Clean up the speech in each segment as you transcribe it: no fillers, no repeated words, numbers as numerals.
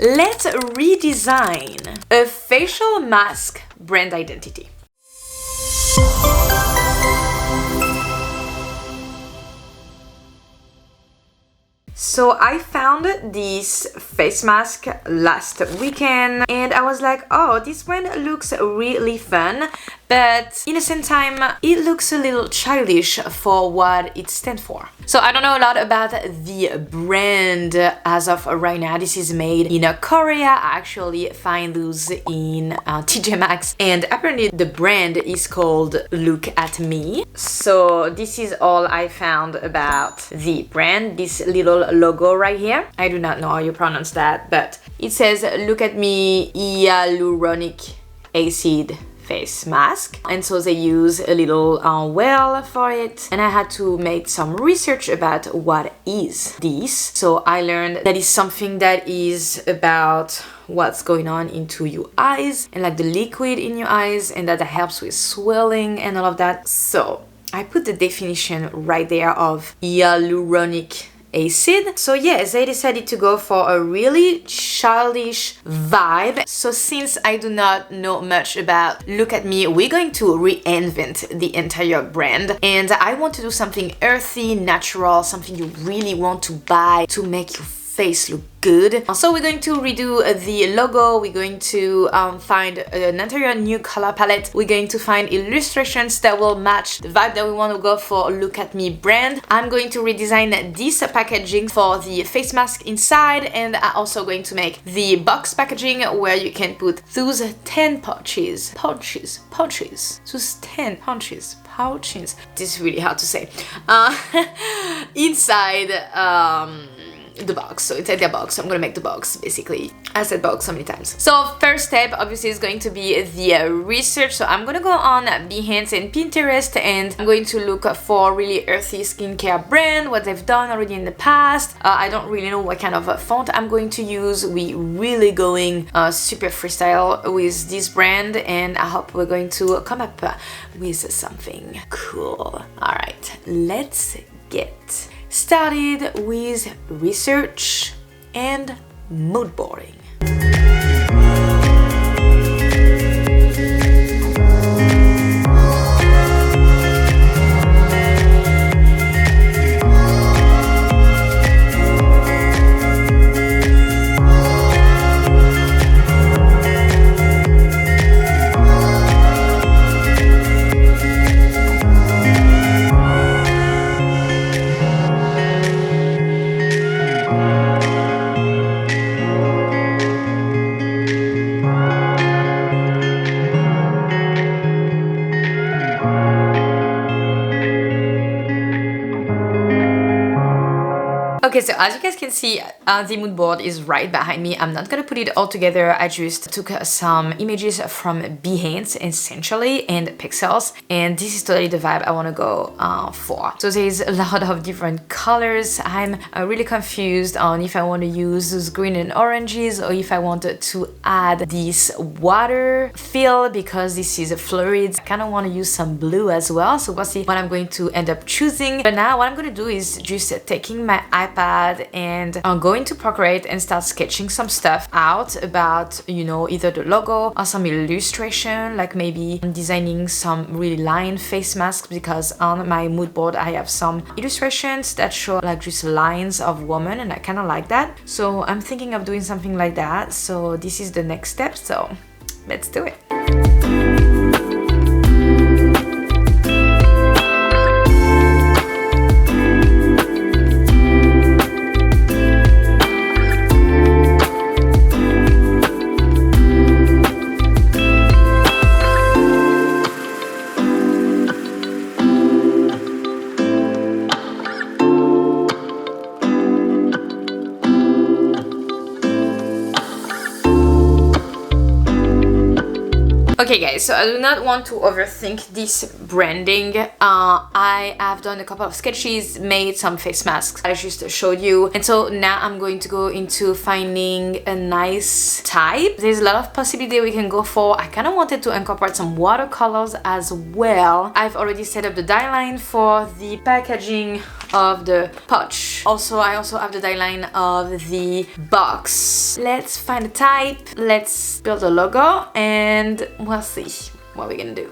let's redesign a facial mask brand identity. So I found this face mask last weekend and I was like, oh, this one looks really fun, but in the same time, it looks a little childish for what it stands for. So I don't know a lot about the brand as of right now. This is made in Korea. I actually find those in TJ Maxx, and apparently the brand is called Look at Me. So this is all I found about the brand, this little logo right here. I do not know how you pronounce that, but it says Look at Me hyaluronic acid face mask, and so they use a little well for it, and I had to make some research about what is this. So I learned that it's something that is about what's going on into your eyes and like the liquid in your eyes, and that helps with swelling and all of that. So I put the definition right there of hyaluronic acid. So yes, I decided to go for a really childish vibe. So since I do not know much about Look at Me, we're going to reinvent the entire brand, and I want to do something earthy, natural, something you really want to buy to make your face look good. So we're going to redo the logo, we're going to find an entire new color palette, we're going to find illustrations that will match the vibe that we want to go for Look at Me brand. I'm going to redesign this packaging for the face mask inside, and I'm also going to make the box packaging where you can put those 10 pouches. Those 10 pouches. This is really hard to say. Inside the box. So inside the box, I'm gonna make the box basically. I said box so many times. So first step obviously is going to be the research. So I'm gonna go on Behance and Pinterest, and I'm going to look for really earthy skincare brand, what they've done already in the past. I don't really know what kind of font I'm going to use. We really going super freestyle with this brand, and I hope we're going to come up with something cool. All right, let's get started with research and mood boarding. Okay, so as you guys can see, the mood board is right behind me. I'm not gonna put it all together. I just took some images from Behance essentially and Pixels, and this is totally the vibe I want to go for. So there's a lot of different colors. I'm really confused on if I want to use those green and oranges or if I wanted to add this water feel, because this is a fluoride. I kind of want to use some blue as well, so we'll see what I'm going to end up choosing. But now what I'm going to do is just taking my iPad and I'm going to Procreate and start sketching some stuff out about, you know, either the logo or some illustration, like maybe I'm designing some really line face masks, because on my mood board I have some illustrations that show like just lines of women, and I kind of like that. So I'm thinking of doing something like that. So this is the next step, so let's do it. Okay guys, so I do not want to overthink this branding. I have done a couple of sketches, made some face masks I just showed you, and so now I'm going to go into finding a nice type. There's a lot of possibility we can go for. I kind of wanted to incorporate some watercolors as well. I've already set up the die line for the packaging of the pouch. I also have the die line of the box. Let's find a type, let's build a logo, and we'll see what we're gonna do.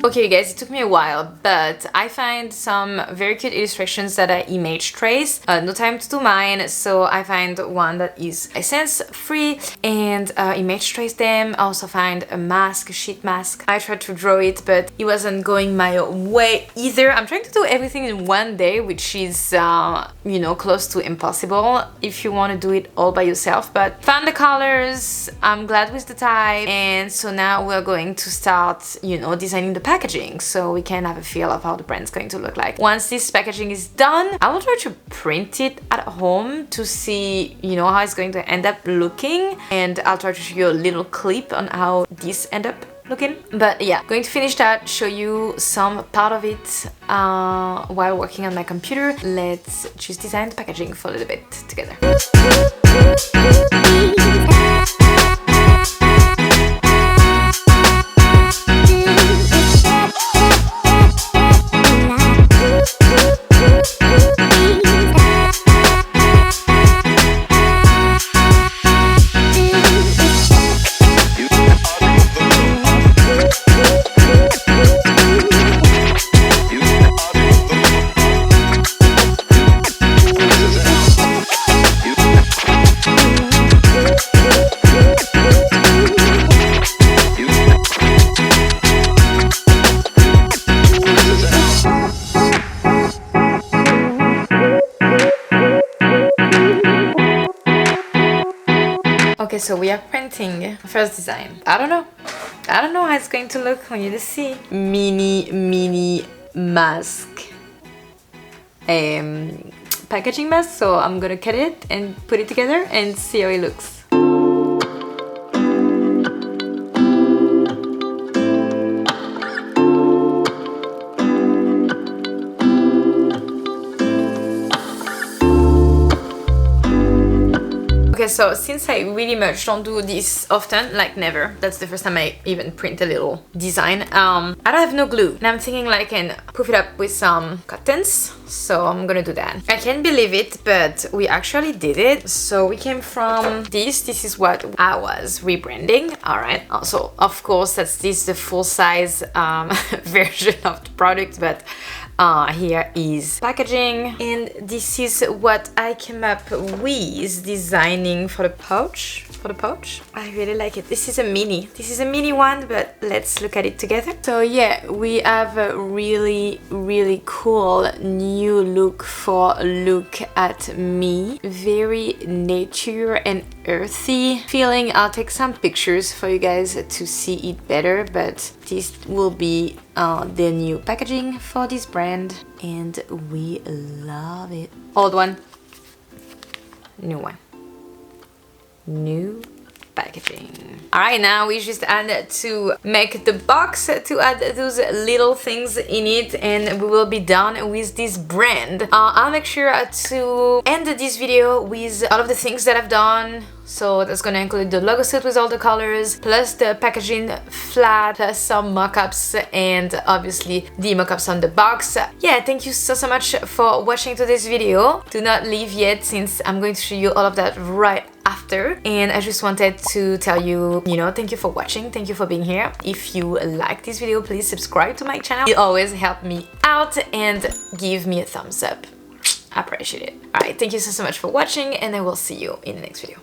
Okay guys, it took me a while, but I find some very cute illustrations that I image trace. No time to do mine, so I find one that is license free and image trace them. I also find a mask, a sheet mask. I tried to draw it, but it wasn't going my way either. I'm trying to do everything in one day, which is, you know, close to impossible if you want to do it all by yourself. But found the colors, I'm glad with the type, and so now we're going to start, you know, designing the packaging so we can have a feel of how the brand's going to look like. Once this packaging is done, I will try to print it at home to see, you know, how it's going to end up looking, and I'll try to show you a little clip on how this end up looking. But yeah, going to finish that, show you some part of it while working on my computer. Let's just design the packaging for a little bit together. Okay, so we are printing first design. I don't know how it's going to look when you see. Mini mask. Packaging mask, so I'm gonna cut it and put it together and see how it looks. Okay, so since I really much don't do this often, like never, that's the first time I even print a little design, I don't have no glue. And I'm thinking like I can proof it up with some cottons, so I'm gonna do that. I can't believe it, but we actually did it. So we came from this is what I was rebranding, alright. So of course that's the full size version of the product, but here is packaging, and this is what I came up with designing for the pouch. I really like it. This is a mini one, but let's look at it together. So yeah, we have a really cool new look for Look at Me. Very nature and earthy feeling. I'll take some pictures for you guys to see it better, but this will be the new packaging for this brand, and we love it. Old one, new one, new packaging. Alright, now we just add to make the box, to add those little things in it, and we will be done with this brand. I'll make sure to end this video with all of the things that I've done. So that's gonna include the logo set with all the colors, plus the packaging flat, plus some mock-ups, and obviously the mock-ups on the box. Yeah, thank you so much for watching today's video. Do not leave yet, since I'm going to show you all of that right after. And I just wanted to tell you, thank you for watching, thank you for being here. If you like this video, please subscribe to my channel. It always helps me out, and give me a thumbs up. I appreciate it. Alright, thank you so much for watching, and I will see you in the next video.